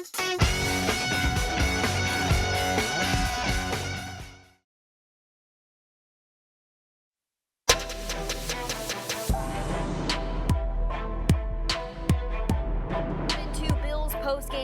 Postgame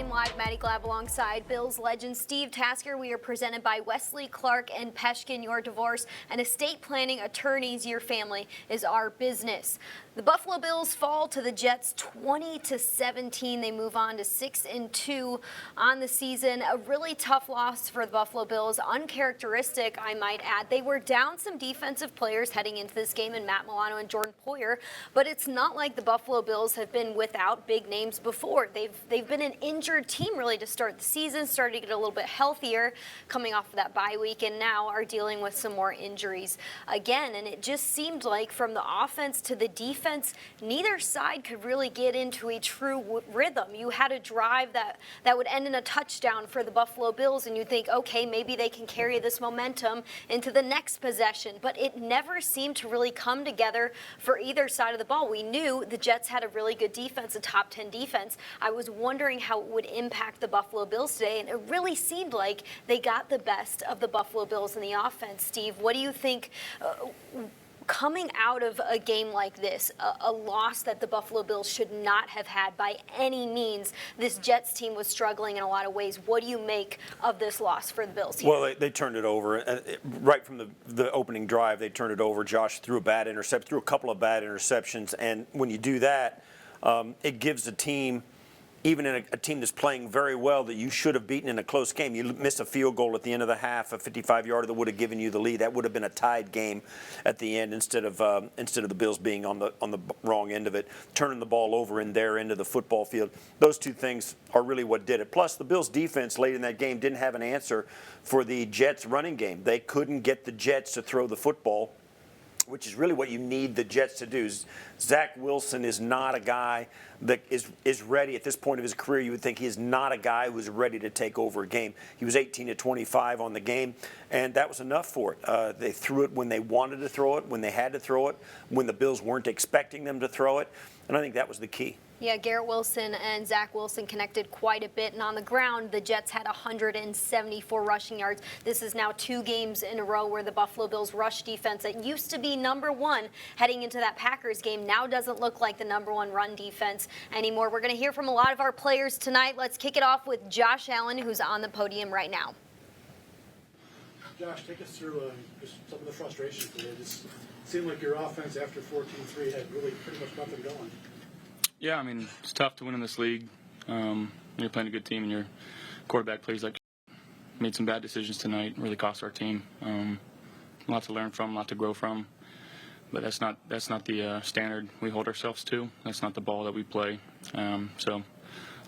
live, Maddy Glab alongside Bills legend Steve Tasker. We are presented by Wesley Clark and Peshkin. Your divorce and estate planning attorneys, your family is our business. The Buffalo Bills fall to the Jets 20-17. They move on to 6-2 on the season. A really tough loss for the Buffalo Bills. Uncharacteristic, I might add. They were down some defensive players heading into this game in Matt Milano and Jordan Poyer, but it's not like the Buffalo Bills have been without big names before. They've been an injured team really to start the season, started to get a little bit healthier coming off of that bye week, and now are dealing with some more injuries again. And it just seemed like from the offense to the defense, neither side could really get into a true rhythm. You had a drive that would end in a touchdown for the Buffalo Bills, and you'd think, okay, maybe they can carry this momentum into the next possession. But it never seemed to really come together for either side of the ball. We knew the Jets had a really good defense, a top 10 defense. I was wondering how it would impact the Buffalo Bills today, and it really seemed like they got the best of the Buffalo Bills in the offense. Steve, what do you think coming out of a game like this, a loss that the Buffalo Bills should not have had by any means? This Jets team was struggling in a lot of ways. What do you make of this loss for the Bills here? Well, they turned it over. Right from the opening drive, they turned it over. Josh threw a couple of bad interceptions, and when you do that, it gives the team, even in a team that's playing very well, that you should have beaten in a close game. You miss a field goal at the end of the half, a 55-yarder that would have given you the lead. That would have been a tied game at the end instead of the Bills being on the wrong end of it, turning the ball over in their end of the football field. Those two things are really what did it. Plus, the Bills' defense late in that game didn't have an answer for the Jets' running game. They couldn't get the Jets to throw the football, which is really what you need the Jets to do. Zach Wilson is not a guy that is ready at this point of his career. You would think he is not a guy who is ready to take over a game. He was 18-25 on the game, and that was enough for it. They threw it when they wanted to throw it, when they had to throw it, when the Bills weren't expecting them to throw it, and I think that was the key. Yeah, Garrett Wilson and Zach Wilson connected quite a bit, and on the ground, the Jets had 174 rushing yards. This is now 2 games in a row where the Buffalo Bills rush defense that used to be #1 heading into that Packers game now doesn't look like the #1 run defense anymore. We're going to hear from a lot of our players tonight. Let's kick it off with Josh Allen, who's on the podium right now. Josh, take us through just some of the frustration today. It just seemed like your offense after 14-3 had really pretty much nothing going. Yeah, I mean, it's tough to win in this league. When you're playing a good team and your quarterback plays like made some bad decisions tonight, really cost our team. A lot to learn from, a lot to grow from. But that's not the standard we hold ourselves to. That's not the ball that we play. So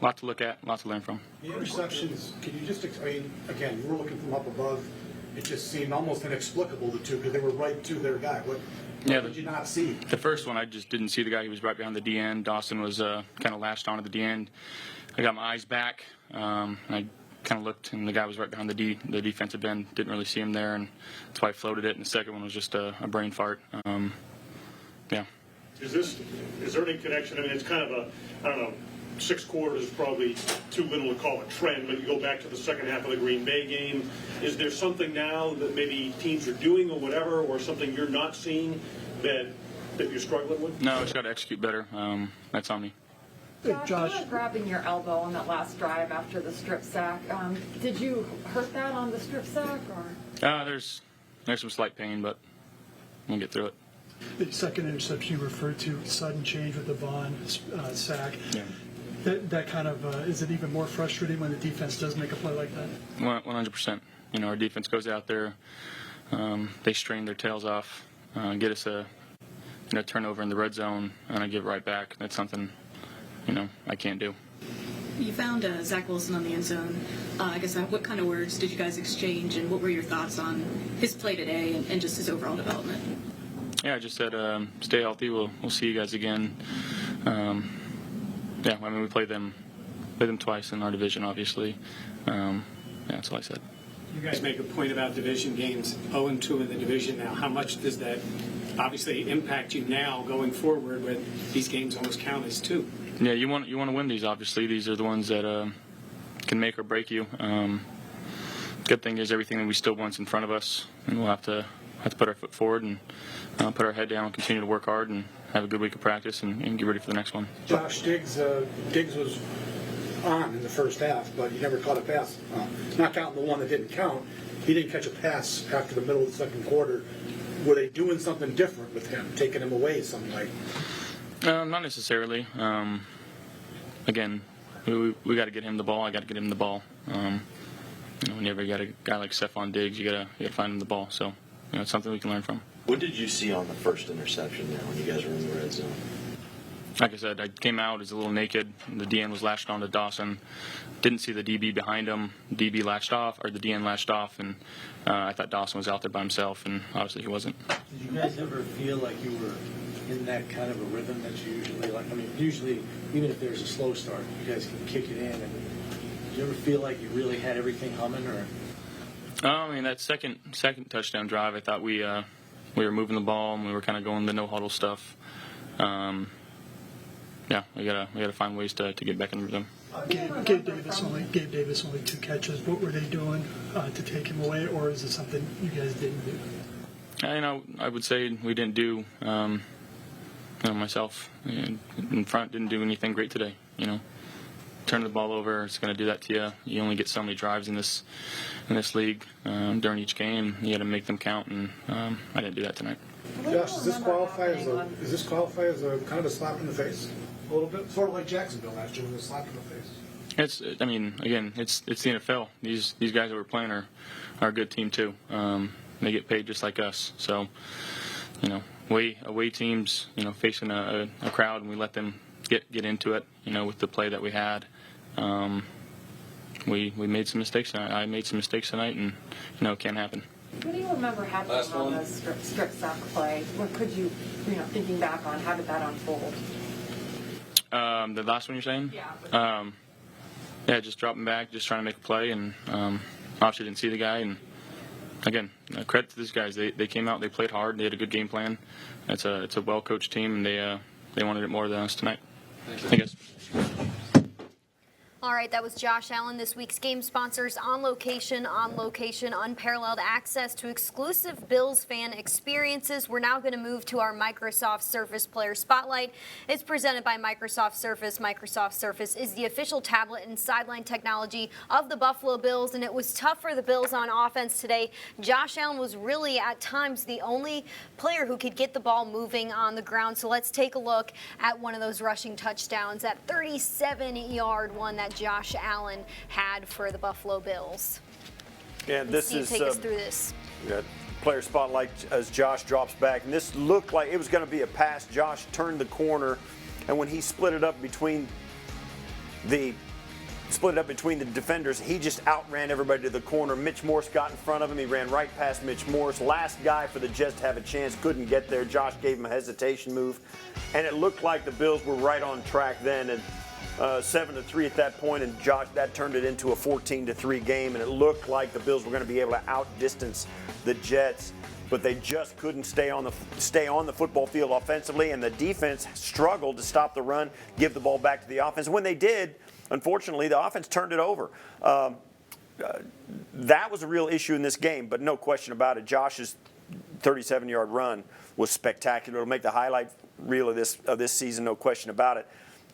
a lot to look at, a lot to learn from. The interceptions, can you just explain, again, you were looking from up above. It just seemed almost inexplicable, the two, because they were right to their guy. What did you not see? The first one, I just didn't see the guy. He was right behind the D end. Dawson was kind of lashed onto the D end. I got my eyes back. I kind of looked, and the guy was right behind the defensive end. Didn't really see him there, and that's why I floated it. And the second one was just a brain fart. Yeah. Is there any connection? I mean, it's kind of I don't know, 6 quarters is probably too little to call a trend, but you go back to the second half of the Green Bay game. Is there something now that maybe teams are doing or whatever, or something you're not seeing that you're struggling with? No, just got to execute better. That's on me. Josh, you were grabbing your elbow on that last drive after the strip sack. Did you hurt that on the strip sack, or? There's some slight pain, but we'll get through it. The second interception you referred to, sudden change with the Vaughn sack. Yeah. That kind of is it even more frustrating when the defense does make a play like that? 100%. You know, our defense goes out there, they strain their tails off, get us a turnover in the red zone, and I give it right back. That's something I can't do. You found Zach Wilson on the end zone. I guess what kind of words did you guys exchange, and what were your thoughts on his play today and just his overall development? Yeah, I just said stay healthy. We'll see you guys again. Yeah, I mean we play them twice in our division, obviously. Yeah, that's all I said. You guys make a point about division games, 0-2 in the division now. How much does that obviously impact you now going forward, with these games almost count as 2? Yeah, you want to win these. Obviously, these are the ones that can make or break you. Good thing is everything that we still want's in front of us, and we'll have to put our foot forward and put our head down and continue to work hard and have a good week of practice and get ready for the next one. Josh Diggs was on in the first half, but he never caught a pass. Not counting the one that didn't count, he didn't catch a pass after the middle of the second quarter. Were they doing something different with him, taking him away some way? Not necessarily. Again, we got to get him the ball. I got to get him the ball. Whenever you got a guy like Stefon Diggs, you got to find him the ball. So, it's something we can learn from. What did you see on the first interception there when you guys were in the red zone? Like I said, I came out as a little naked. The DN was latched on to Dawson. Didn't see the DB behind him. DB latched off, or the DN latched off, and I thought Dawson was out there by himself, and obviously he wasn't. Did you guys ever feel like you were in that kind of a rhythm that you usually like? I mean, usually, even if there's a slow start, you guys can kick it in. And did you ever feel like you really had everything humming, or? That second touchdown drive, I thought we were moving the ball and we were kind of going the no huddle stuff. We gotta find ways to get back in rhythm. Gabe Davis only 2 catches. What were they doing to take him away, or is it something you guys didn't do? I would say we didn't do. Myself in front didn't do anything great today. Turn the ball over, it's going to do that to you. You only get so many drives in this league during each game. You got to make them count, and I didn't do that tonight. Josh, does this qualify as a kind of a slap in the face? A little bit, sort of like Jacksonville last year when it was a slap in the face. It's the NFL. These guys that we're playing are a good team too. They get paid just like us. So, away teams, facing a crowd, and we let them get into it. With the play that we had, we made some mistakes. I made some mistakes tonight, and it can't happen. What do you remember happening on the strip sack play? What could you, thinking back on, how did that unfold? The last one you're saying? Yeah. Just dropping back, just trying to make a play, and obviously didn't see the guy. And again, credit to these guys. They came out, they played hard, they had a good game plan. It's a well-coached team, and they wanted it more than us tonight. I guess. All right, that was Josh Allen. This week's game sponsors On Location, unparalleled access to exclusive Bills fan experiences. We're now going to move to our Microsoft Surface Player Spotlight. It's presented by Microsoft Surface. Microsoft Surface is the official tablet and sideline technology of the Buffalo Bills, and it was tough for the Bills on offense today. Josh Allen was really, at times, the only player who could get the ball moving on the ground. So let's take a look at one of those rushing touchdowns, that 37-yard one that Josh Allen had for the Buffalo Bills. Yeah, this Steve, is take us through this. Player spotlight as Josh drops back, and this looked like it was going to be a pass. Josh turned the corner, and when he split it up between the defenders, he just outran everybody to the corner. Mitch Morse got in front of him. He ran right past Mitch Morse. Last guy for the Jets to have a chance, couldn't get there. Josh gave him a hesitation move, and it looked like the Bills were right on track then. And 7-3 at that point, and Josh, that turned it into a 14-3 game, and it looked like the Bills were going to be able to outdistance the Jets, but they just couldn't stay on the football field offensively, and the defense struggled to stop the run, give the ball back to the offense. When they did, unfortunately, the offense turned it over. That was a real issue in this game, but no question about it. Josh's 37-yard run was spectacular. It'll make the highlight reel of this season, no question about it.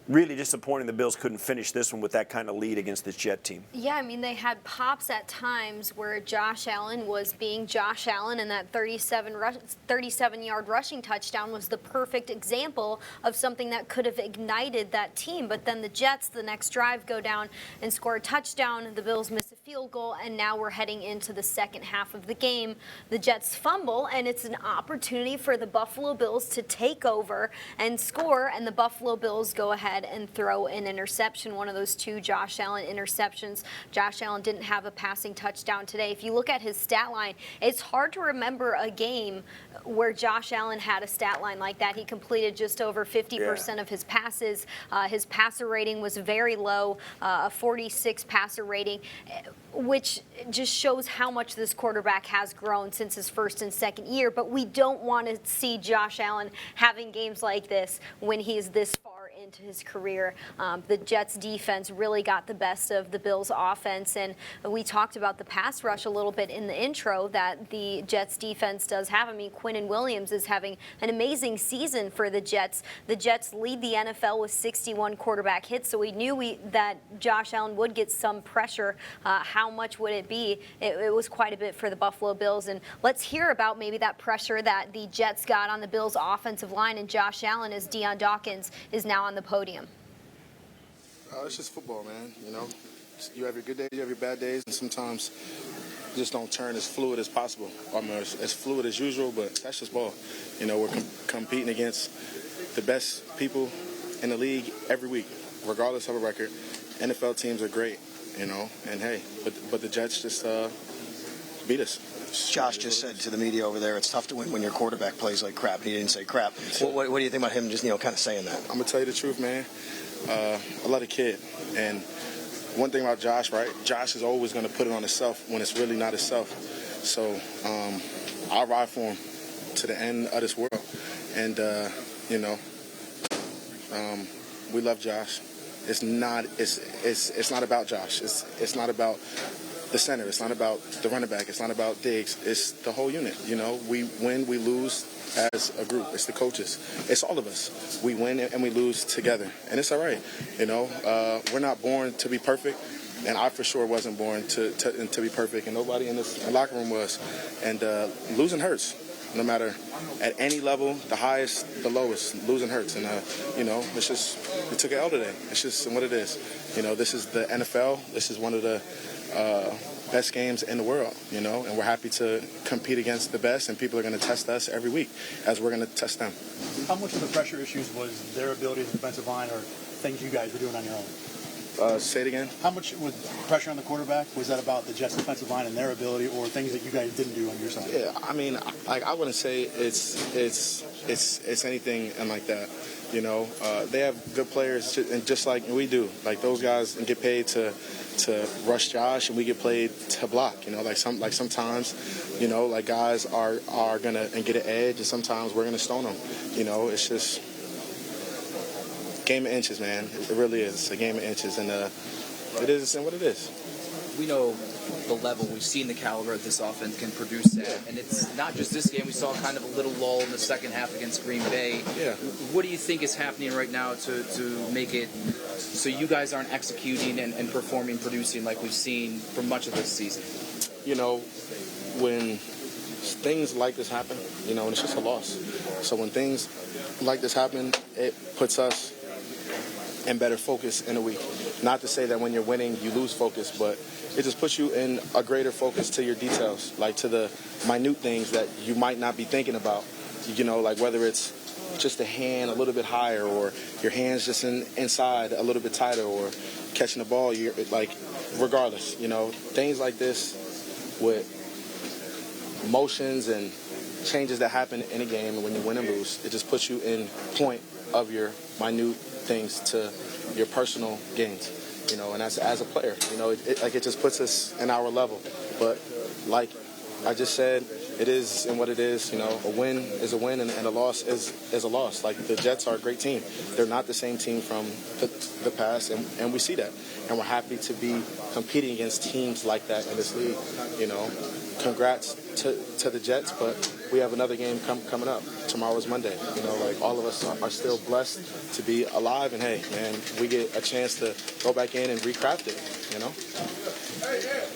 Really disappointing the Bills couldn't finish this one with that kind of lead against this Jet team. Yeah, they had pops at times where Josh Allen was being Josh Allen, and that 37-yard rushing touchdown was the perfect example of something that could have ignited that team. But then the Jets, the next drive, go down and score a touchdown. The Bills miss a field goal, and now we're heading into the second half of the game. The Jets fumble, and it's an opportunity for the Buffalo Bills to take over and score, and the Buffalo Bills go ahead and throw an interception, one of those 2 Josh Allen interceptions. Josh Allen didn't have a passing touchdown today. If you look at his stat line, it's hard to remember a game where Josh Allen had a stat line like that. He completed just over 50% of his passes. His passer rating was very low, a 46 passer rating, which just shows how much this quarterback has grown since his first and second year. But we don't want to see Josh Allen having games like this when he is this far into into his career. The Jets defense really got the best of the Bills offense, and we talked about the pass rush a little bit in the intro that the Jets defense does have. I mean, Quinnen Williams is having an amazing season for the Jets. The Jets lead the NFL with 61 quarterback hits, so we knew that Josh Allen would get some pressure. How much would it be? It was quite a bit for the Buffalo Bills, and let's hear about maybe that pressure that the Jets got on the Bills offensive line and Josh Allen as Dion Dawkins is now on the podium. It's just football, man. You know, you have your good days, you have your bad days, and sometimes you just don't turn as fluid as possible. I mean, as fluid as usual, but that's just ball. You know, we're competing against the best people in the league every week, regardless of a record. NFL teams are great, you know, and hey, but the Jets just beat us. Josh just said to the media over there, it's tough to win when your quarterback plays like crap. He didn't say crap. What do you think about him just, kind of saying that? I'm going to tell you the truth, man. I love the kid. And one thing about Josh, right? Josh is always going to put it on himself when it's really not himself. So I'll ride for him to the end of this world. And, we love Josh. It's not about Josh. It's not about the center. It's not about the running back. It's not about Diggs. It's the whole unit. You know, we win, we lose as a group. It's the coaches. It's all of us. We win and we lose together, and it's all right. You know, we're not born to be perfect, and I for sure wasn't born to be perfect, and nobody in this locker room was. And losing hurts. No matter at any level, the highest, the lowest, losing hurts. And, it's just, we took an L today. It's just what it is. You know, this is the NFL. This is one of the best games in the world, and we're happy to compete against the best, and people are going to test us every week as we're going to test them. How much of the pressure issues was their ability as a defensive line or things you guys were doing on your own? Say it again. How much was pressure on the quarterback? Was that about the Jets' defensive line and their ability, or things that you guys didn't do on your side? Yeah, I mean, I wouldn't say it's anything like that. They have good players, and just like we do. Like those guys get paid to rush Josh, and we get paid to block. Sometimes, guys are gonna get an edge, and sometimes we're gonna stone them. It's just game of inches, man. It really is a game of inches, and it is what it is. We know the level. We've seen the caliber of this offense can produce at, and it's not just this game. We saw kind of a little lull in the second half against Green Bay. Yeah. What do you think is happening right now to make it so you guys aren't executing and performing, producing like we've seen for much of this season? When things like this happen, and it's just a loss. So when things like this happen, it puts us in better focus in a week. Not to say that when you're winning, you lose focus, but it just puts you in a greater focus to your details, like to the minute things that you might not be thinking about. Like whether it's just a hand a little bit higher, or your hands just inside a little bit tighter, or catching the ball, you're like, regardless, things like this with motions and changes that happen in a game, and when you win and lose, it just puts you in point of your minute things to your personal gains, and as a player, it just puts us in our level. But like I just said, it is and what it is. A win is a win, and a loss is a loss. Like the Jets are a great team. They're not the same team from the past, and we see that. And we're happy to be competing against teams like that in this league. Congrats to the Jets, but we have another game coming up. Tomorrow is Monday. All of us are still blessed to be alive, and hey, man, we get a chance to go back in and recraft it.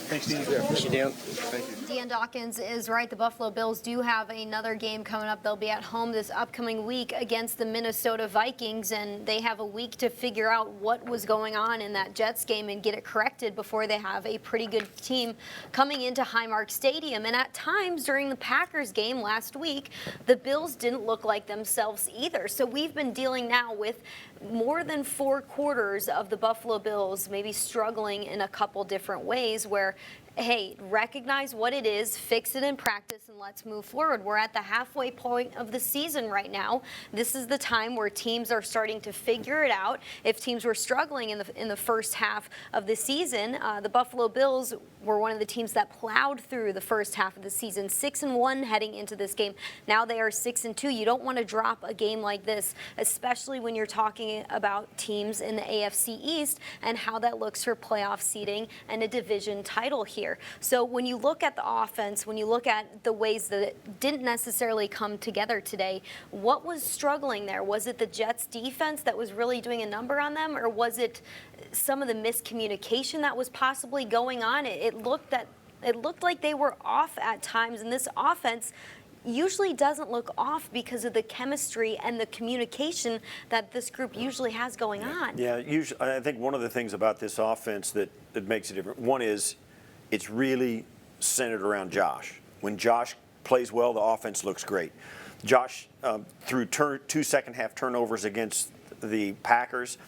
Thanks, Dion. Yeah, thank you, Dan. Thank you. Dion Dawkins is right. The Buffalo Bills do have another game coming up. They'll be at home this upcoming week against the Minnesota Vikings, and they have a week to figure out what was going on in that Jets game and get it corrected before they have a pretty good team coming into Highmark Stadium. And at times during the Packers game last week, the Bills didn't look like themselves either. So we've been dealing now with more than 4 quarters of the Buffalo Bills maybe struggling in a couple different ways, where hey, recognize what it is, fix it in practice, and let's move forward. We're at the halfway point of the season right now. This is the time where teams are starting to figure it out. If teams were struggling in the first half of the season, the Buffalo Bills were one of the teams that plowed through the first half of the season, 6-1 heading into this game. Now they are 6-2. You don't want to drop a game like this, especially when you're talking about teams in the AFC East and how that looks for playoff seeding and a division title here. So when you look at the offense, when you look at the ways that it didn't necessarily come together today, what was struggling there? Was it the Jets defense that was really doing a number on them, or was it some of the miscommunication that was possibly going on? It looked like they were off at times, and this offense usually doesn't look off because of the chemistry and the communication that this group usually has going on. Yeah, usually, I think one of the things about this offense that makes it different, one is it's really centered around Josh. When Josh plays well, the offense looks great. Josh threw 2 second-half turnovers against the Packers,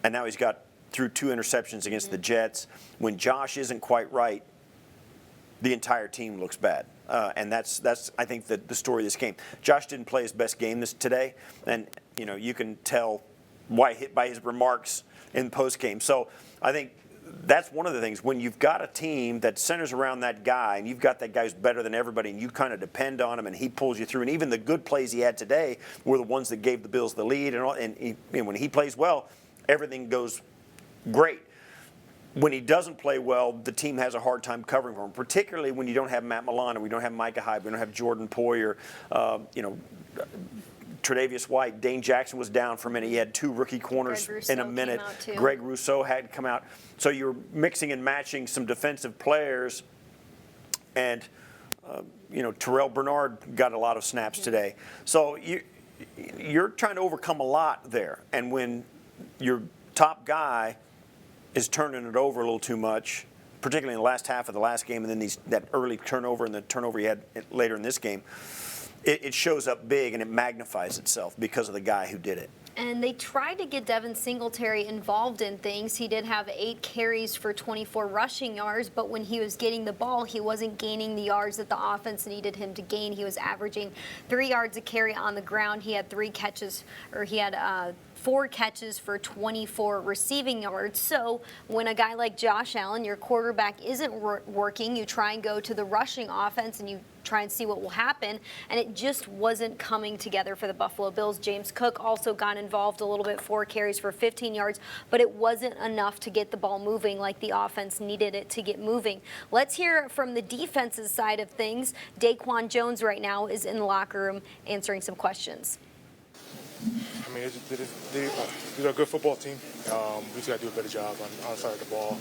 and now he's got threw 2 interceptions against the Jets. When Josh isn't quite right, the entire team looks bad. And that's I think the story of this game. Josh didn't play his best game today, and you can tell by his remarks in postgame. So I think that's one of the things. When you've got a team that centers around that guy, and you've got that guy who's better than everybody, and you kind of depend on him, and he pulls you through. And even the good plays he had today were the ones that gave the Bills the lead. And when he plays well, everything goes great. When he doesn't play well, the team has a hard time covering for him, particularly when you don't have Matt Milano, we don't have Micah Hyde, we don't have Jordan Poyer, Tre'Davious White. Dane Jackson was down for a minute. He had 2 rookie corners in a minute. Greg Rousseau had come out. So you're mixing and matching some defensive players, and Terrell Bernard got a lot of snaps today. So you're trying to overcome a lot there, and when your top guy is turning it over a little too much, particularly in the last half of the last game, and then that early turnover and the turnover he had later in this game, it shows up big and it magnifies itself because of the guy who did it. And they tried to get Devin Singletary involved in things. He did have 8 carries for 24 rushing yards, but when he was getting the ball, he wasn't gaining the yards that the offense needed him to gain. He was averaging 3 yards a carry on the ground. He had 4 catches for 24 receiving yards. So when a guy like Josh Allen, your quarterback, isn't working, you try and go to the rushing offense and you try and see what will happen. And it just wasn't coming together for the Buffalo Bills. James Cook also got involved a little bit, 4 carries for 15 yards, but it wasn't enough to get the ball moving like the offense needed it to get moving. Let's hear from the defensive side of things. DaQuan Jones right now is in the locker room answering some questions. I mean, they're a good football team. We just got to do a better job on the side of the ball,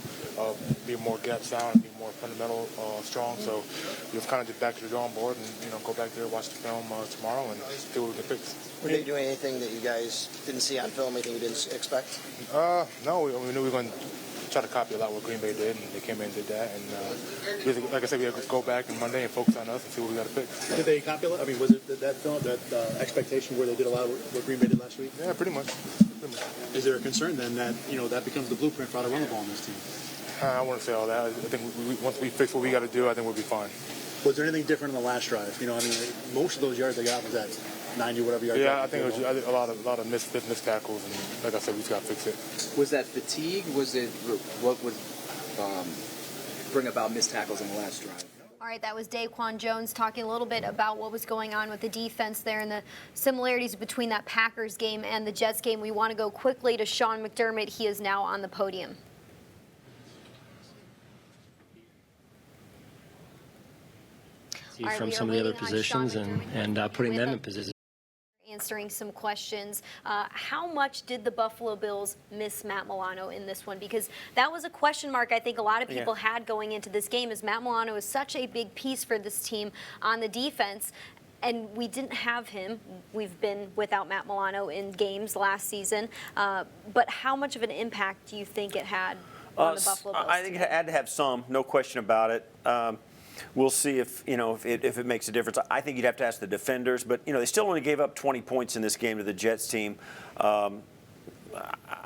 be more gap sound, be more fundamental strong. So we've kind of just back to the drawing board and go back there, watch the film tomorrow, and see what we can fix. Were they doing anything that you guys didn't see on film? Anything you didn't expect? No, we knew we were going to try to copy a lot what Green Bay did, and they came in and did that. And like I said, we have to go back on Monday and focus on us and see what we got to fix. Did they copy? I mean, was it that film, that expectation where they did a lot of what Green Bay did last week? Yeah, pretty much. Is there a concern then that that becomes the blueprint for how to run the ball on this team? I wouldn't say all that. I think once we fix what we got to do, I think we'll be fine. Was there anything different in the last drive? Most of those yards they got was that 90 whatever yards. Yeah, I think it was a lot of missed tackles, and like I said, we just got to fix it. Was that fatigue? Was it what would bring about missed tackles in the last drive? All right, that was DaQuan Jones talking a little bit about what was going on with the defense there and the similarities between that Packers game and the Jets game. We want to go quickly to Sean McDermott. He is now on the podium. From some of the other positions and putting them in position. Answering some questions. How much did the Buffalo Bills miss Matt Milano in this one? Because that was a question mark I think a lot of people had going into this game, as Matt Milano is such a big piece for this team on the defense. And we didn't have him. We've been without Matt Milano in games last season. But how much of an impact do you think it had on the Buffalo Bills? I think it had to have some, no question about it. We'll see if it makes a difference. I think you'd have to ask the defenders, but they still only gave up 20 points in this game to the Jets team.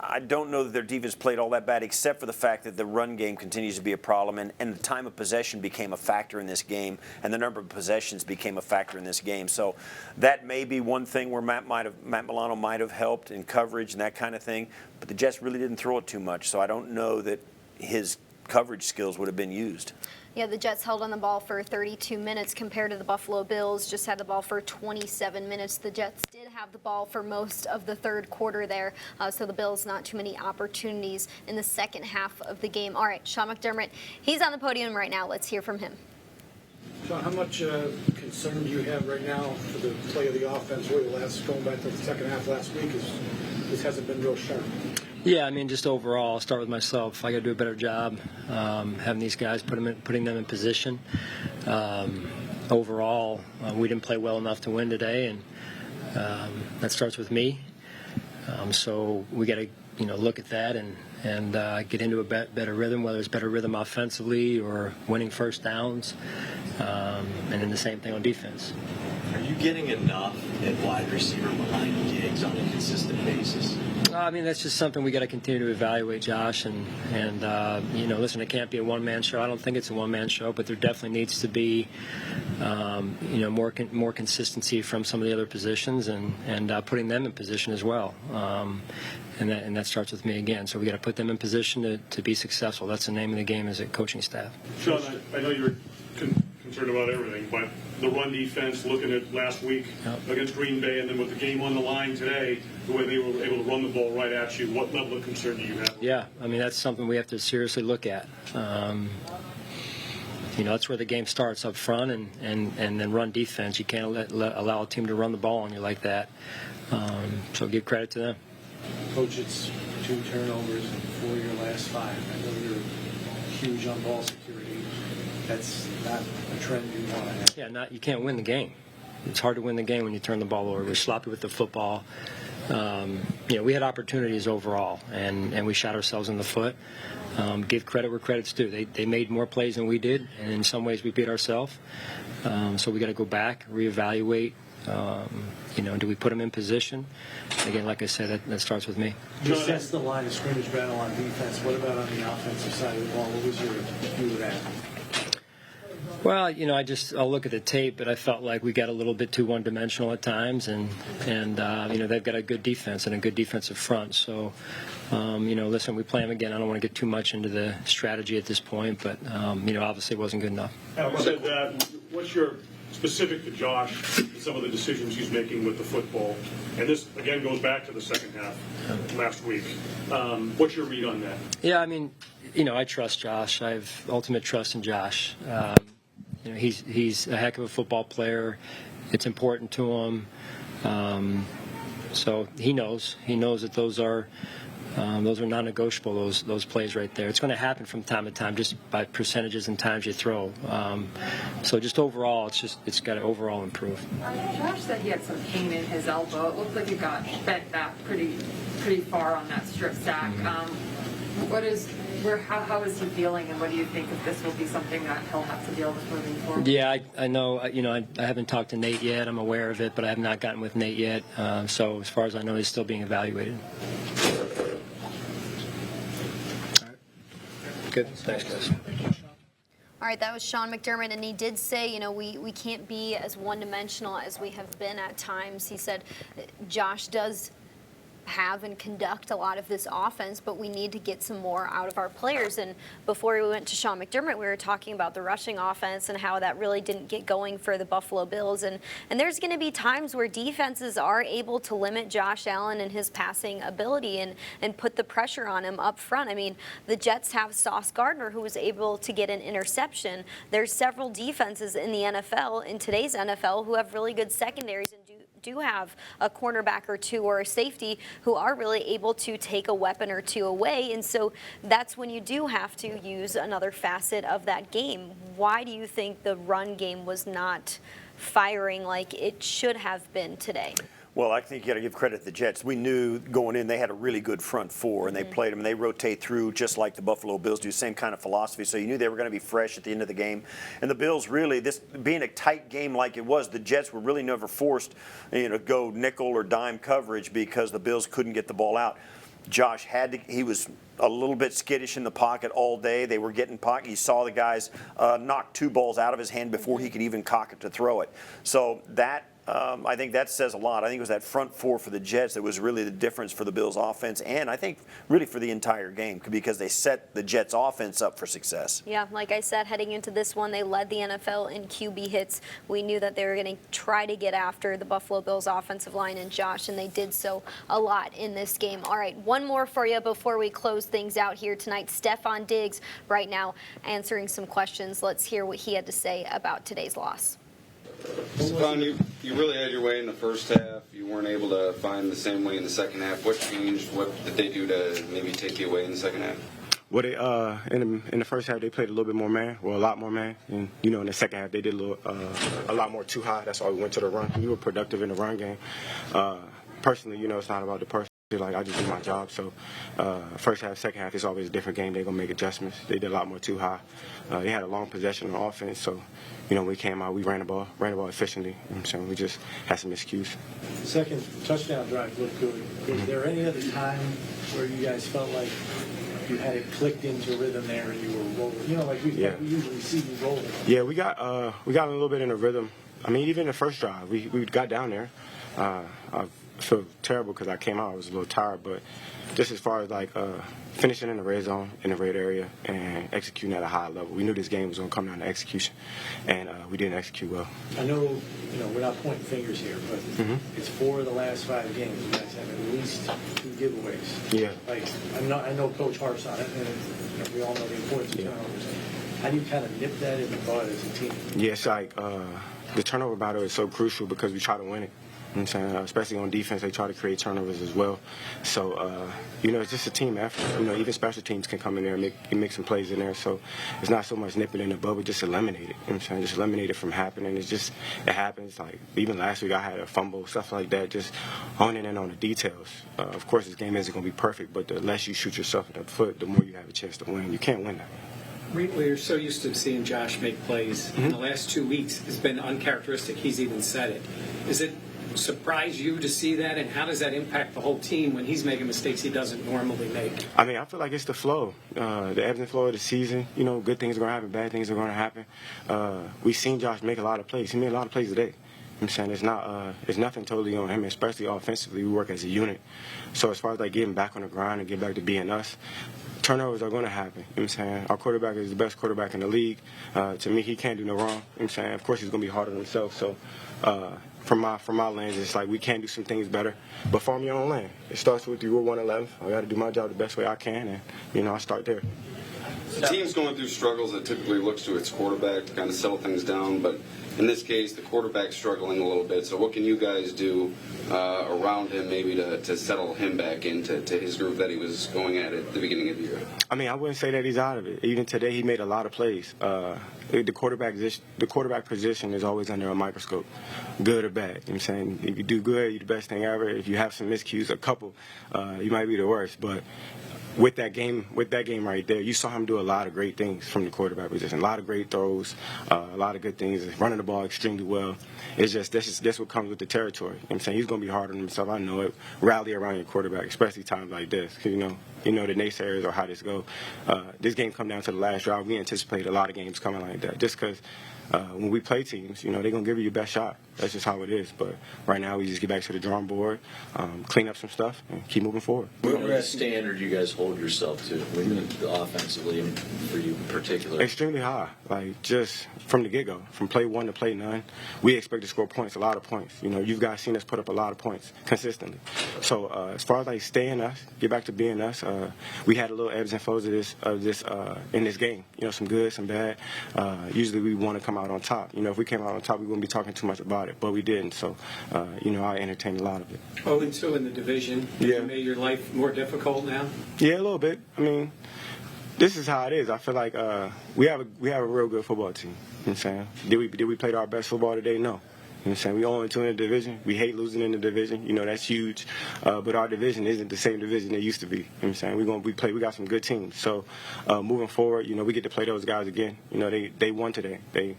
I don't know that their defense played all that bad, except for the fact that the run game continues to be a problem, and the time of possession became a factor in this game, and the number of possessions became a factor in this game. So that may be one thing where Matt Milano might have helped in coverage and that kind of thing, but the Jets really didn't throw it too much, so I don't know that his coverage skills would have been used. Yeah, the Jets held on the ball for 32 minutes compared to the Buffalo Bills, just had the ball for 27 minutes. The Jets did have the ball for most of the third quarter there, so the Bills not too many opportunities in the second half of the game. All right, Sean McDermott, he's on the podium right now. Let's hear from him. Sean, how much concern do you have right now for the play of the offense? Really, going back to the second half last week, this hasn't been real sharp. Yeah, I mean, just overall, I'll start with myself. I got to do a better job having these guys, putting them in position. Overall, we didn't play well enough to win today, and that starts with me. So we got to, look at that and get into a better rhythm, whether it's better rhythm offensively or winning first downs, and then the same thing on defense. Are you getting enough at wide receiver behind Diggs on a consistent basis? I mean, that's just something we got to continue to evaluate, Josh. And listen, it can't be a one-man show. I don't think it's a one-man show, but there definitely needs to be, more consistency from some of the other positions and putting them in position as well. And that starts with me again. So we got to put them in position to be successful. That's the name of the game as a coaching staff. Sean, I know you're concerned about everything, but the run defense, looking at last week against Green Bay, and then with the game on the line today, the way they were able to run the ball right at you, what level of concern do you have? Yeah, I mean, that's something we have to seriously look at. That's where the game starts, up front and then run defense. You can't allow a team to run the ball on you like that. So give credit to them. Coach, it's 2 turnovers in 4 of your last 5. I know you're huge on ball security. That's not a trend you want to have. Yeah, you can't win the game. It's hard to win the game when you turn the ball over. We're sloppy with the football. We had opportunities overall, and we shot ourselves in the foot. Give credit where credit's due. They made more plays than we did, and in some ways we beat ourselves. So we got to go back, reevaluate. Do we put them in position? Again, like I said, that starts with me. Just that's the line of scrimmage battle on defense. What about on the offensive side of the ball? What was your view of that? Well, I'll look at the tape, but I felt like we got a little bit too one-dimensional at times, and they've got a good defense and a good defensive front. So, listen, we play them again. I don't want to get too much into the strategy at this point, but obviously it wasn't good enough. Said that, what's your specific to Josh and some of the decisions he's making with the football? And this again goes back to the second half last week. What's your read on that? Yeah, I mean, I trust Josh. I have ultimate trust in Josh. He's a heck of a football player. It's important to him. So he knows that those are non-negotiable. Those plays right there. It's going to happen from time to time, just by percentages and times you throw. So just overall, it's got to overall improve. Josh said he had some pain in his elbow. It looked like it got bent back pretty far on that strip sack. How is he feeling, and what do you think if this will be something that he'll have to deal with moving forward? Yeah, I know. I haven't talked to Nate yet. I'm aware of it, but I have not gotten with Nate yet. So as far as I know, he's still being evaluated. All right. Good. Thanks, guys. All right, that was Sean McDermott, and he did say, we can't be as one-dimensional as we have been at times. He said Josh does have and conduct a lot of this offense, but we need to get some more out of our players. And before we went to Sean McDermott, we were talking about the rushing offense and how that really didn't get going for the Buffalo Bills. And there's going to be times where defenses are able to limit Josh Allen and his passing ability and put the pressure on him up front. I mean, the Jets have Sauce Gardner, who was able to get an interception. There's several defenses in the NFL, in today's NFL, who have really good secondaries and do have a cornerback or two or a safety who are really able to take a weapon or two away. And so that's when you do have to use another facet of that game. Why do you think the run game was not firing like it should have been today? Well, I think you got to give credit to the Jets. We knew going in they had a really good front four, and they played them, and they rotate through just like the Buffalo Bills do, same kind of philosophy. So you knew they were going to be fresh at the end of the game. And the Bills really, this being a tight game like it was, the Jets were really never forced, to go nickel or dime coverage because the Bills couldn't get the ball out. Josh he was a little bit skittish in the pocket all day. They were getting pocket. You saw the guys knock 2 balls out of his hand before he could even cock it to throw it. So that, I think that says a lot. I think it was that front 4 for the Jets that was really the difference for the Bills' offense, and I think really for the entire game, because they set the Jets' offense up for success. Yeah, like I said, heading into this one, they led the NFL in QB hits. We knew that they were going to try to get after the Buffalo Bills offensive line and Josh, and they did so a lot in this game. All right, one more for you before we close things out here tonight. Stefon Diggs right now answering some questions. Let's hear what he had to say about today's loss. Stefon, you really had your way in the first half. You weren't able to find the same way in the second half. What changed? What did they do to maybe take you away in the second half? Well, they in the first half they played a little bit more man, well, a lot more man, and in the second half they did a lot more too high. That's why we went to the run. We were productive in the run game. Personally, it's not about the person. Like, I just do my job. So first half, second half is always a different game. They're gonna make adjustments. They did a lot more too high. They had a long possession on offense, so when we came out, we ran the ball efficiently. So we just had some miscues. Second touchdown drive looked good. Was there any other time where you guys felt like you had it clicked into rhythm there and you were rolling? Like we usually see you rolling. Yeah, we got a little bit in a rhythm. I mean, even the first drive, we got down there. I feel terrible because I came out, I was a little tired, but just as far as finishing in the red zone, in the red area, and executing at a high level, we knew this game was going to come down to execution, and we didn't execute well. I know, we're not pointing fingers here, but it's 4 of the last 5 games. You guys have at least 2 giveaways. Yeah. I know Coach harps on it, and we all know the importance of turnovers. How do you kind of nip that in the bud as a team? Yeah, it's the turnover battle is so crucial because we try to win it. I'm saying, especially on defense, they try to create turnovers as well. So, it's just a team effort. Even special teams can come in there and make some plays in there. So it's not so much nipping in the bud, but just eliminate it. I'm saying, just eliminate it from happening. It happens. Like, even last week, I had a fumble, stuff like that, just honing in on the details. Of course, this game isn't going to be perfect, but the less you shoot yourself in the foot, the more you have a chance to win. You can't win that. We're so used to seeing Josh make plays. In the last 2 weeks, it's been uncharacteristic. He's even said it. Is it surprise you to see that, and how does that impact the whole team when he's making mistakes he doesn't normally make? I mean, I feel like it's the flow, the ebbs and flow of the season. Good things are going to happen, bad things are going to happen. We've seen Josh make a lot of plays. He made a lot of plays today. I'm saying it's nothing totally on him, especially offensively. We work as a unit. So as far as getting back on the grind and getting back to being us, turnovers are going to happen. I'm saying our quarterback is the best quarterback in the league. To me, he can't do no wrong. I'm saying, of course, he's going to be hard on himself. So from my lens, it's we can do some things better. But farm your own land. It starts with you. We're 1-11. I got to do my job the best way I can, and I start there. The team's going through struggles that typically looks to its quarterback to kind of settle things down, but in this case, the quarterback's struggling a little bit. So what can you guys do around him maybe to settle him back into his group that he was going at the beginning of the year? I mean, I wouldn't say that he's out of it. Even today, he made a lot of plays. The quarterback position is always under a microscope, good or bad. I'm saying, if you do good, you're the best thing ever. If you have some miscues, a couple, you might be the worst. But with that game right there, you saw him do a lot of great things from the quarterback position. A lot of great throws, a lot of good things, running the ball extremely well. It's just that's what comes with the territory. I'm saying, he's going to be hard on himself. I know it. Rally around your quarterback, especially times like this. You know the naysayers or how this go. This game come down to the last drive. We anticipate a lot of games coming like that, just because when we play teams, they're going to give you your best shot. That's just how it is. But right now, we just get back to the drawing board, clean up some stuff, and keep moving forward. What standard you guys hold yourself to offensively, and for you in particular? Extremely high. Just from the get-go, from play 1 to play 9, we expect to score points, a lot of points. You guys seen us put up a lot of points consistently. So as far as staying us, get back to being us, we had a little ebbs and flows of this in this game. Some good, some bad. Usually we want to come out on top. If we came out on top, we wouldn't be talking too much about it, but we didn't. So, I entertained a lot of it. 0-2 in the division. Yeah. It made your life more difficult now? Yeah, a little bit. I mean, this is how it is. I feel like we have a real good football team. You know what I'm saying? Did we play our best football today? No. You know what I'm saying? We 0-2 in the division. We hate losing in the division. You know, that's huge. But our division isn't the same division it used to be. You know what I'm saying? We got some good teams. So moving forward, you know, we get to play those guys again. You know, they won today. They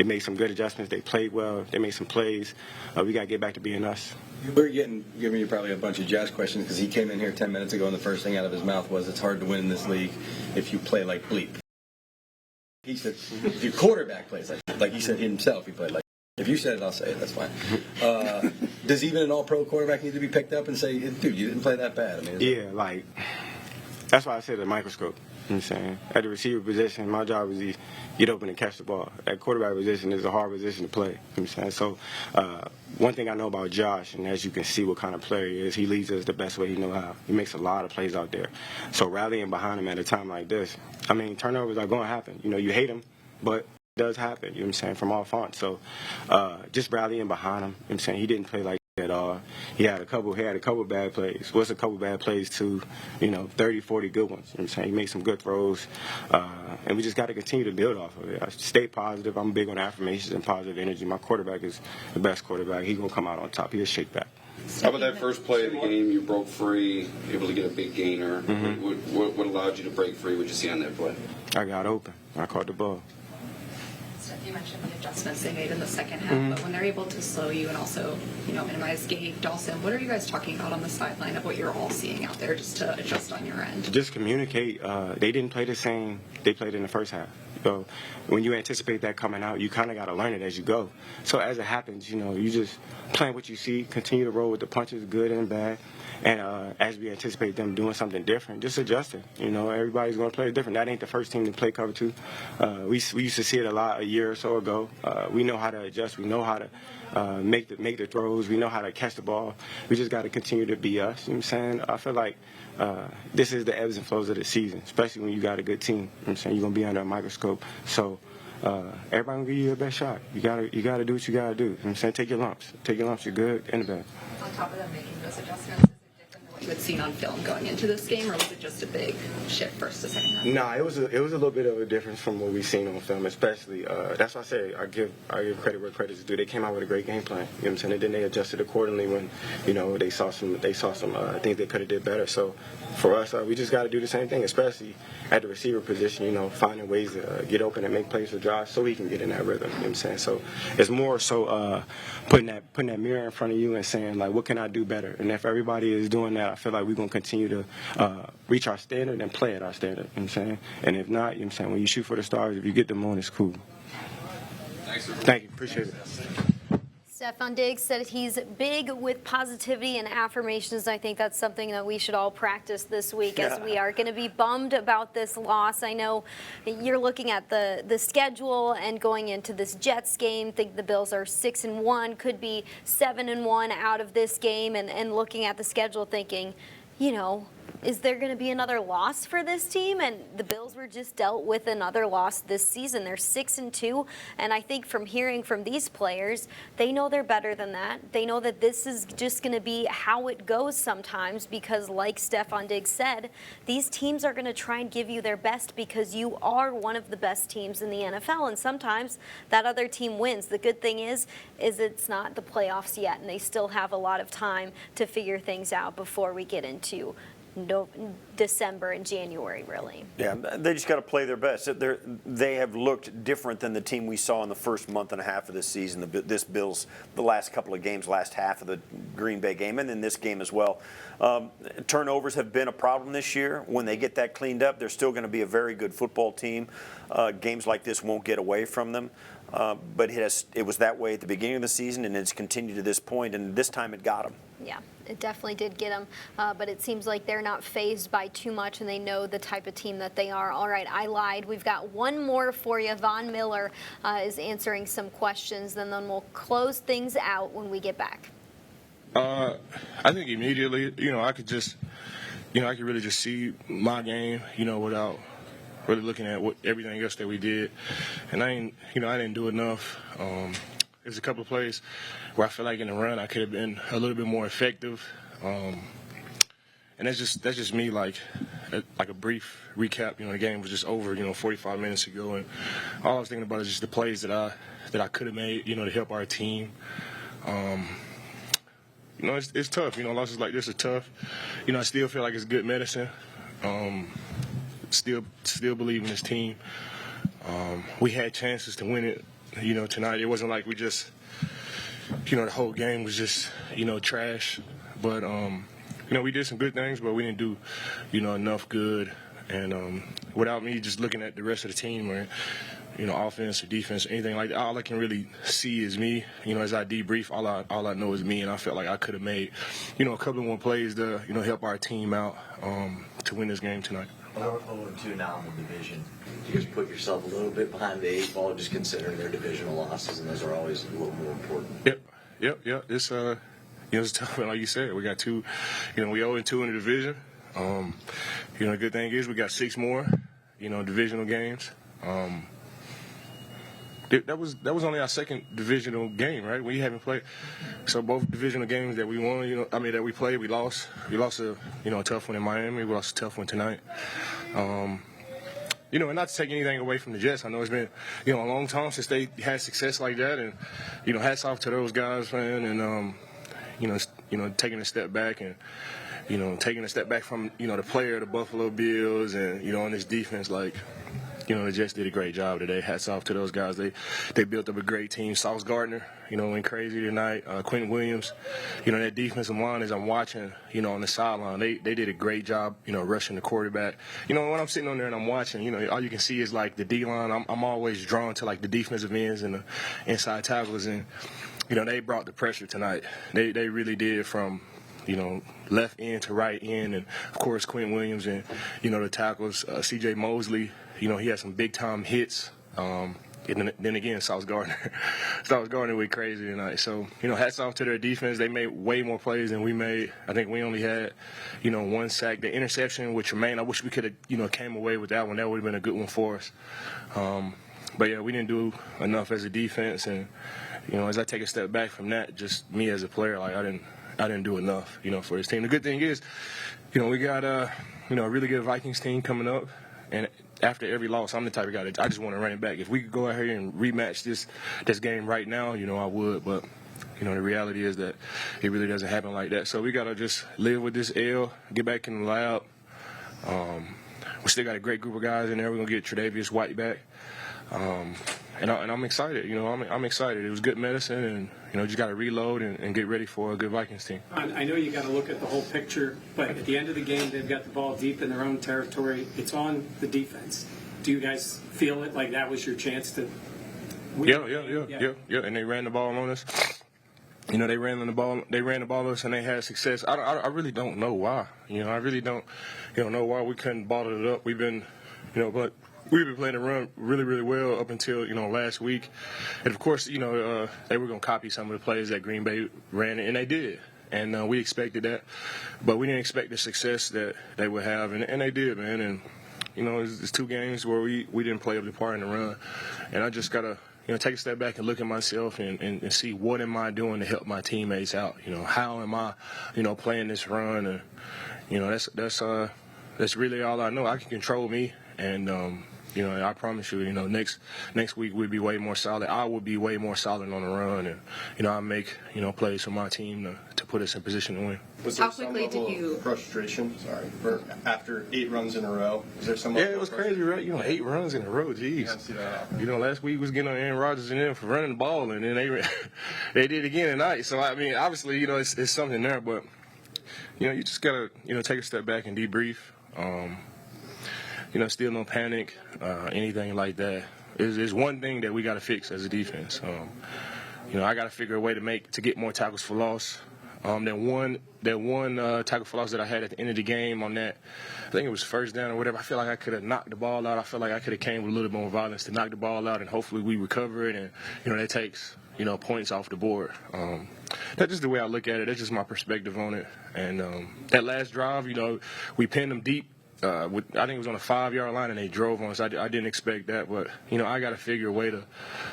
made some good adjustments. They played well. They made some plays. We got to get back to being us. We're giving you probably a bunch of Josh questions because he came in here 10 minutes ago and the first thing out of his mouth was it's hard to win in this league if you play like bleep. He said if your quarterback plays like he said himself, he played like. If you said it, I'll say it. That's fine. Does even an all-pro quarterback need to be picked up and say, dude, you didn't play that bad? I mean, that's why I said the microscope. You know what I'm saying? At the receiver position, my job is to get open and catch the ball. At quarterback position is a hard position to play. You know what I'm saying? So one thing I know about Josh, and as you can see what kind of player he is, he leads us the best way he knows how. He makes a lot of plays out there. So rallying behind him at a time like this, I mean, turnovers are going to happen. You know, you hate him, but does happen, you know what I'm saying, from all fronts. So just rallying behind him, you know what I'm saying, he didn't play like that at all. He had a couple bad plays. What's a couple bad plays to, 30, 40 good ones, you know what I'm saying? He made some good throws, and we just got to continue to build off of it. I stay positive. I'm big on affirmations and positive energy. My quarterback is the best quarterback. He's going to come out on top. He'll shake back. How about that first play of the game? You broke free, able to get a big gainer. Mm-hmm. What allowed you to break free? What did you see on that play? I got open. I caught the ball. You mentioned the adjustments they made in the second half, but when they're able to slow you and also, minimize Gabe, Dawson, what are you guys talking about on the sideline of what you're all seeing out there just to adjust on your end? Just communicate. They didn't play the same they played in the first half. So when you anticipate that coming out, you kind of got to learn it as you go. So as it happens, you just plan what you see, continue to roll with the punches, good and bad. And as we anticipate them doing something different, just adjust it. Everybody's going to play different. That ain't the first team to play cover two. We used to see it a lot a year or so ago. We know how to adjust. We know how to make the throws. We know how to catch the ball. We just got to continue to be us. You know what I'm saying? I feel like this is the ebbs and flows of the season, especially when you got a good team. You know what I'm saying? You're going to be under a microscope. So everybody going to give you your best shot. You got to do what you got to do. You know what I'm saying? Take your lumps. Take your lumps. You're good and the bad. On top of them making those adjustments, you had seen on film going into this game, or was it just a big shift first to second half? Nah, it was a little bit of a difference from what we've seen on film, especially. That's why I say I give credit where credit's due. They came out with a great game plan. You know what I'm saying? And then they adjusted accordingly when they saw some things they could have did better. So for us, we just got to do the same thing, especially at the receiver position. Finding ways to get open and make plays for Josh so he can get in that rhythm. You know what I'm saying? So it's more so putting that mirror in front of you and saying like, what can I do better? And if everybody is doing that, I feel like we're going to continue to reach our standard and play at our standard, you know what I'm saying? And if not, you know what I'm saying, when you shoot for the stars, if you get the moon, it's cool. Thank you. Appreciate it. Stefon Diggs said he's big with positivity and affirmations. I think that's something that we should all practice this week as we are going to be bummed about this loss. I know you're looking at the schedule and going into this Jets game. Think the Bills are 6-1, could be 7-1 out of this game, and looking at the schedule thinking, is there going to be another loss for this team? And the Bills were just dealt with another loss this season. They're 6-2, and I think from hearing from these players, they know they're better than that. They know that this is just going to be how it goes sometimes because, like Stefon Diggs said, these teams are going to try and give you their best because you are one of the best teams in the NFL, and sometimes that other team wins. The good thing is it's not the playoffs yet, and they still have a lot of time to figure things out before we get into December and January, really. Yeah, they just got to play their best. They have looked different than the team we saw in the first month and a half of this season. This Bills, the last couple of games, last half of the Green Bay game, and then this game as well. Turnovers have been a problem this year. When they get that cleaned up, they're still going to be a very good football team. Games like this won't get away from them. But it was that way at the beginning of the season, and it's continued to this point, and this time it got them. Yeah, it definitely did get them, but it seems like they're not fazed by too much, and they know the type of team that they are. All right, I lied. We've got one more for you. Von Miller is answering some questions, and then we'll close things out when we get back. I think immediately, I could really just see my game, without really looking at everything else that we did, and I didn't do enough. There's a couple of plays where I feel like in the run I could have been a little bit more effective. And that's just me, like a brief recap. The game was just over, 45 minutes ago, and all I was thinking about is just the plays that I could have made, to help our team. It's tough. Losses like this are tough. I still feel like it's good medicine. Still believe in this team. We had chances to win it, tonight. It wasn't like we just, the whole game was just, trash. But, we did some good things, but we didn't do, enough good. And without me just looking at the rest of the team or, offense or defense or anything like that, all I can really see is me. As I debrief, all I know is me, and I felt like I could have made, a couple more plays to, help our team out to win this game tonight. 0-2 now in the division. Do you guys put yourself a little bit behind the 8 ball, just considering their divisional losses, and those are always a little more important? Yep. It's it's tough. Like you said, we got 2. We 0-2 in the division. The good thing is we got 6 more, divisional games. That was only our second divisional game, right? We haven't played. So both divisional games that we won, that we played, we lost. We lost a tough one in Miami. We lost a tough one tonight. And not to take anything away from the Jets. I know it's been, a long time since they had success like that. And, hats off to those guys, man. And, taking a step back and, taking a step back from, the player of the Buffalo Bills and, on this defense, like, the Jets did a great job today. Hats off to those guys. They built up a great team. Sauce Gardner, went crazy tonight. Quentin Williams, that defensive line as I'm watching, on the sideline, they did a great job, rushing the quarterback. When I'm sitting on there and I'm watching, all you can see is like the D-line. I'm always drawn to like the defensive ends and the inside tackles, and they brought the pressure tonight. They really did, from left end to right end, and of course Quentin Williams and the tackles. C.J. Mosley, he had some big time hits. And then again, Sauce Gardner went crazy tonight. So hats off to their defense. They made way more plays than we made. I think we only had 1 sack. The interception with Tremaine, I wish we could have came away with that one. That would have been a good one for us. But yeah, we didn't do enough as a defense. And as I take a step back from that, just me as a player, like I didn't do enough, for this team. The good thing is, we got a really good Vikings team coming up, and after every loss, I'm the type of guy that I just want to run it back. If we could go out here and rematch this game right now, I would. But the reality is that it really doesn't happen like that. So we gotta just live with this L, get back in the lab. We still got a great group of guys in there. We're gonna get Tre'Davious White back. And I'm excited. I'm excited. It was good medicine, and just got to reload and get ready for a good Vikings team. I know you got to look at the whole picture, but at the end of the game, they've got the ball deep in their own territory. It's on the defense. Do you guys feel it like that was your chance to win? Yeah. And they ran the ball on us. They ran the ball on us, and they had success. I really don't know why. I really don't know why we couldn't bottle it up. We've been, but we've been playing the run really, really well up until, last week. And, of course, they were going to copy some of the plays that Green Bay ran, and they did. And we expected that. But we didn't expect the success that they would have, and they did, man. And, it's 2 games where we didn't play up the part in the run. And I just got to, take a step back and look at myself and see what am I doing to help my teammates out. How am I, playing this run? And, that's really all I know. I can control me. And, I promise you, next week we'll be way more solid. I will be way more solid on the run, and I'll make plays for my team to put us in position to win. Was there some level of frustration? For after 8 runs in a row? Was there some? Yeah, it was crazy, right? 8 runs in a row. Jeez. Last week was getting on Aaron Rodgers and them for running the ball, and then they did it again tonight. So obviously, it's something there, but you just gotta take a step back and debrief. Still no panic, anything like that. There's one thing that we got to fix as a defense. I got to figure a way to get more tackles for loss. That one tackle for loss that I had at the end of the game on that, I think it was first down or whatever. I feel like I could have knocked the ball out. I feel like I could have came with a little bit more violence to knock the ball out, and hopefully we recover it, and that takes points off the board. That's just the way I look at it. That's just my perspective on it. And that last drive, we pinned them deep. I think it was on a 5-yard line, and they drove on us. I didn't expect that, but I got to figure a way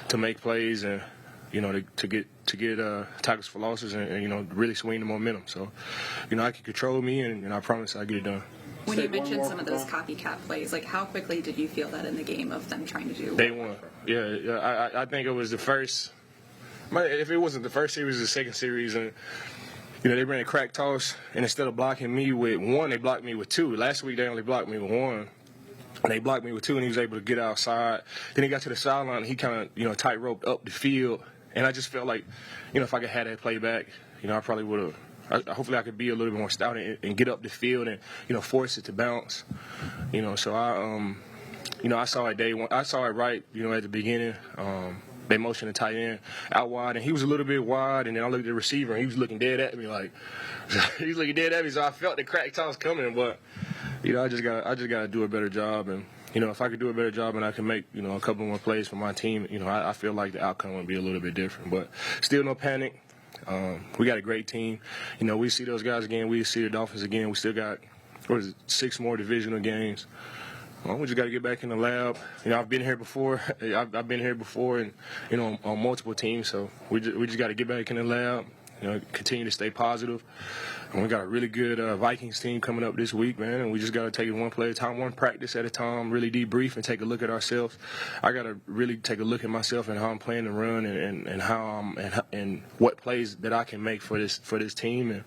to make plays and to get tackles for losses and really swing the momentum. So, I can control me, and I promise I'll get it done. When you mentioned some of those copycat plays, like how quickly did you feel that in the game of them trying to do? Day one. Yeah. I think it was the first. If it wasn't the first series, the second series, and they ran a crack toss, and instead of blocking me with one, they blocked me with two. Last week they only blocked me with one. And they blocked me with two, and he was able to get outside. Then he got to the sideline, and he kind of tight roped up the field. And I just felt like, if I could have that play back, I probably would have. Hopefully I could be a little bit more stout and get up the field and force it to bounce. So I saw it day one. I saw it right at the beginning. They motioned the tight end out wide, and he was a little bit wide. And then I looked at the receiver, and he was looking dead at me he was looking dead at me. So I felt the crack toss coming, but I just got to do a better job. And if I could do a better job and I can make a couple more plays for my team, I feel like the outcome would be a little bit different. But still, no panic. We got a great team. We see those guys again. We see the Dolphins again. We still got 6 more divisional games. We just got to get back in the lab. I've been here before. I've been here before, and on multiple teams. So we just got to get back in the lab. Continue to stay positive. And we got a really good Vikings team coming up this week, man. And we just got to take it one play at a time, one practice at a time, really debrief and take a look at ourselves. I got to really take a look at myself and how I'm playing the run and how and what plays that I can make for this team. And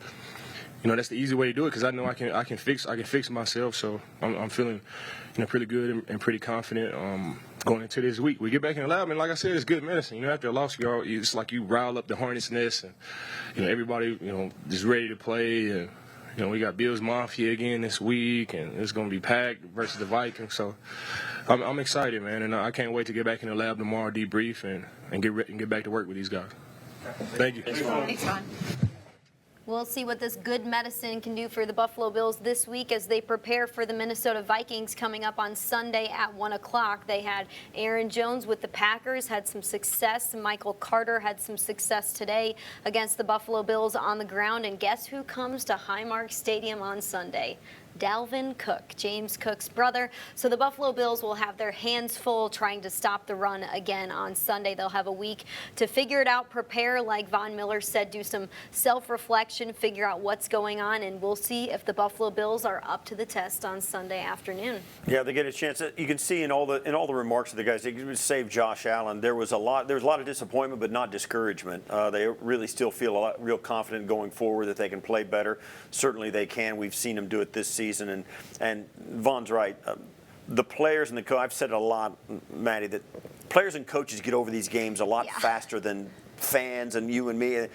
that's the easy way to do it because I know I can fix myself. So I'm feeling pretty good and pretty confident going into this week. We get back in the lab, and like I said, it's good medicine. After a loss, it's like you rile up the hornet's nest, and everybody just ready to play. And we got Bills Mafia again this week, and it's going to be packed versus the Vikings. So I'm excited, man, and I can't wait to get back in the lab tomorrow, debrief, and get back to work with these guys. Thank you. Thanks, Ron. We'll see what this good medicine can do for the Buffalo Bills this week as they prepare for the Minnesota Vikings coming up on Sunday at 1 o'clock. They had Aaron Jones with the Packers, had some success. Michael Carter had some success today against the Buffalo Bills on the ground. And guess who comes to Highmark Stadium on Sunday? Dalvin Cook, James Cook's brother. So the Buffalo Bills will have their hands full trying to stop the run again on Sunday. They'll have a week to figure it out, prepare, like Von Miller said, do some self-reflection, figure out what's going on, and we'll see if the Buffalo Bills are up to the test on Sunday afternoon. Yeah, they get a chance. You can see in all the remarks of the guys, they save Josh Allen. There was a lot of disappointment, but not discouragement. They really still feel real confident going forward that they can play better. Certainly they can. We've seen them do it this season. And Von's right. The players and the coach, I've said it a lot, Maddy, that players and coaches get over these games a lot faster than fans and you and me,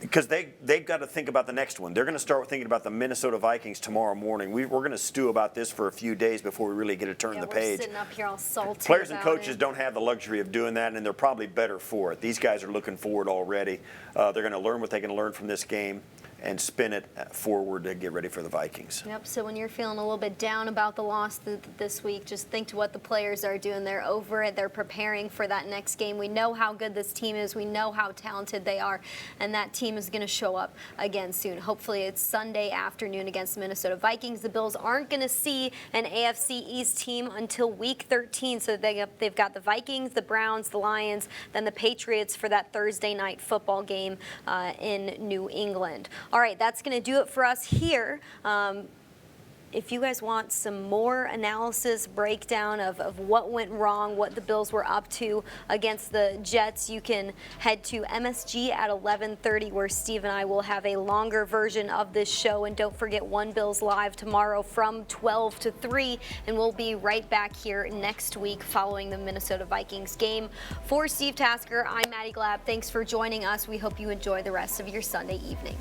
because they've got to think about the next one. They're going to start thinking about the Minnesota Vikings tomorrow morning. We're going to stew about this for a few days before we really get to turn the page. We're sitting up here all salty. Players and coaches don't have the luxury of doing that, and they're probably better for it. These guys are looking forward already. They're going to learn what they can learn from this game and spin it forward to get ready for the Vikings. Yep, so when you're feeling a little bit down about the loss this week, just think to what the players are doing. They're over it. They're preparing for that next game. We know how good this team is. We know how talented they are, and that team is going to show up again soon. Hopefully it's Sunday afternoon against the Minnesota Vikings. The Bills aren't going to see an AFC East team until Week 13, so they've got the Vikings, the Browns, the Lions, then the Patriots for that Thursday night football game in New England. All right, that's going to do it for us here. If you guys want some more analysis, breakdown of what went wrong, what the Bills were up to against the Jets, you can head to MSG at 11:30, where Steve and I will have a longer version of this show. And don't forget One Bills Live tomorrow from 12 to 3, and we'll be right back here next week following the Minnesota Vikings game. For Steve Tasker, I'm Maddy Glab. Thanks for joining us. We hope you enjoy the rest of your Sunday evening.